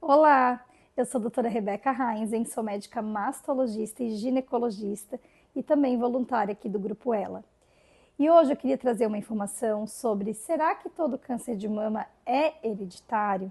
Olá, eu sou a doutora Rebeca Heinzen, sou médica mastologista e ginecologista e também voluntária aqui do Grupo Ela. E hoje eu queria trazer uma informação sobre será que todo câncer de mama é hereditário?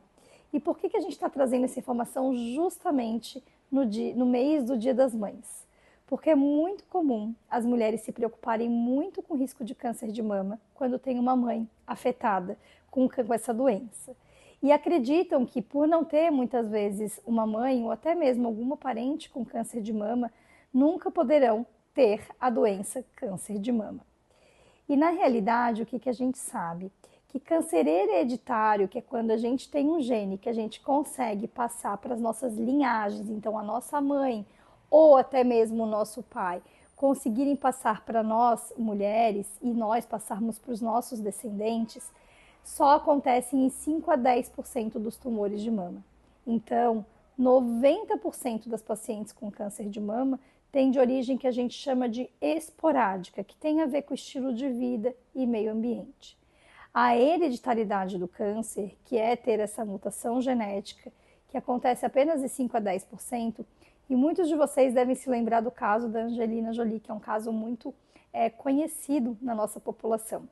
E por que a gente está trazendo essa informação justamente no mês do Dia das Mães? Porque é muito comum as mulheres se preocuparem muito com o risco de câncer de mama quando tem uma mãe afetada com essa doença. E acreditam que por não ter muitas vezes uma mãe ou até mesmo alguma parente com câncer de mama, nunca poderão ter a doença câncer de mama. E na realidade, o que a gente sabe? Que câncer hereditário, que é quando a gente tem um gene que a gente consegue passar para as nossas linhagens, então a nossa mãe ou até mesmo o nosso pai, conseguirem passar para nós mulheres e nós passarmos para os nossos descendentes, só acontecem em 5 a 10% dos tumores de mama. Então, 90% das pacientes com câncer de mama tem de origem que a gente chama de esporádica, que tem a ver com estilo de vida e meio ambiente. A hereditariedade do câncer, que é ter essa mutação genética, que acontece apenas em 5 a 10%, e muitos de vocês devem se lembrar do caso da Angelina Jolie, que é um caso muito conhecido na nossa população.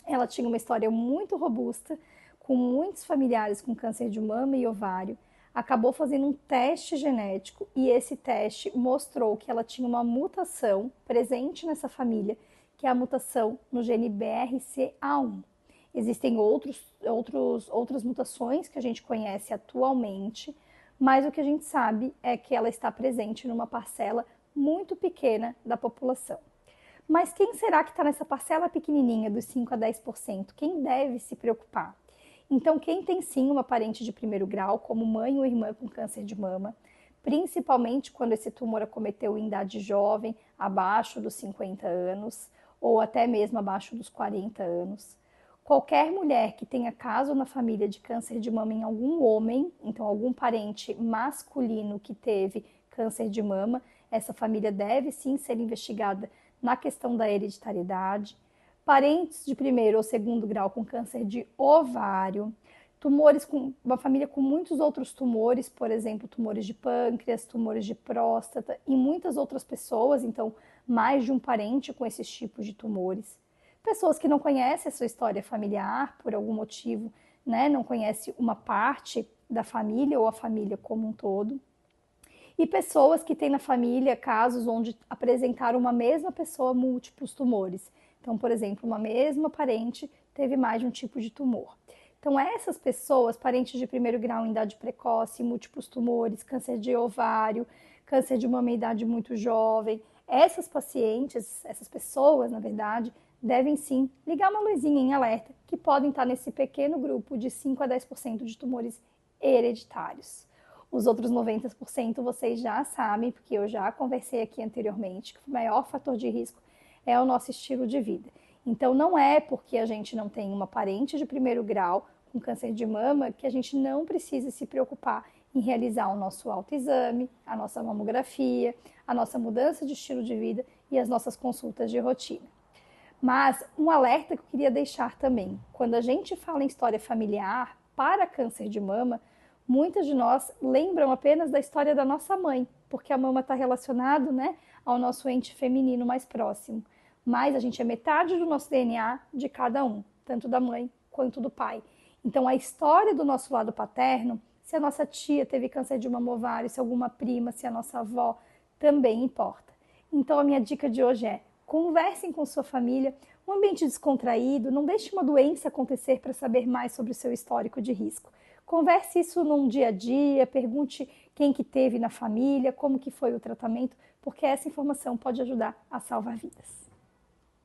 Ela tinha uma história muito robusta, com muitos familiares com câncer de mama e ovário, acabou fazendo um teste genético e esse teste mostrou que ela tinha uma mutação presente nessa família, que é a mutação no gene BRCA1. Existem outras mutações que a gente conhece atualmente, mas o que a gente sabe é que ela está presente numa parcela muito pequena da população. Mas quem será que está nessa parcela pequenininha dos 5 a 10%? Quem deve se preocupar? Então, quem tem sim uma parente de primeiro grau, como mãe ou irmã com câncer de mama, principalmente quando esse tumor acometeu em idade jovem, abaixo dos 50 anos, ou até mesmo abaixo dos 40 anos. Qualquer mulher que tenha caso na família de câncer de mama em algum homem, então algum parente masculino que teve câncer de mama, essa família deve sim ser investigada na questão da hereditariedade. Parentes de primeiro ou segundo grau com câncer de ovário, tumores com uma família com muitos outros tumores, por exemplo, tumores de pâncreas, tumores de próstata e muitas outras pessoas, então mais de um parente com esses tipos de tumores. Pessoas que não conhecem a sua história familiar por algum motivo, né, não conhecem uma parte da família ou a família como um todo. E pessoas que têm na família casos onde apresentaram uma mesma pessoa múltiplos tumores. Então, por exemplo, uma mesma parente teve mais de um tipo de tumor. Então, essas pessoas, parentes de primeiro grau em idade precoce, múltiplos tumores, câncer de ovário, câncer de mama em idade muito jovem, essas pacientes, essas pessoas, na verdade, devem sim ligar uma luzinha em alerta que podem estar nesse pequeno grupo de 5 a 10% de tumores hereditários. Os outros 90% vocês já sabem, porque eu já conversei aqui anteriormente, que o maior fator de risco é o nosso estilo de vida. Então, não é porque a gente não tem uma parente de primeiro grau com câncer de mama que a gente não precisa se preocupar em realizar o nosso autoexame, a nossa mamografia, a nossa mudança de estilo de vida e as nossas consultas de rotina. Mas um alerta que eu queria deixar também, quando a gente fala em história familiar para câncer de mama, muitas de nós lembram apenas da história da nossa mãe, porque a mama está relacionado, né, ao nosso ente feminino mais próximo. Mas a gente é metade do nosso DNA de cada um, tanto da mãe quanto do pai. Então a história do nosso lado paterno, se a nossa tia teve câncer de mama ovário, se alguma prima, se a nossa avó, também importa. Então a minha dica de hoje é: conversem com sua família, um ambiente descontraído, não deixe uma doença acontecer para saber mais sobre o seu histórico de risco. Converse isso num dia a dia, pergunte quem que teve na família, como que foi o tratamento, porque essa informação pode ajudar a salvar vidas.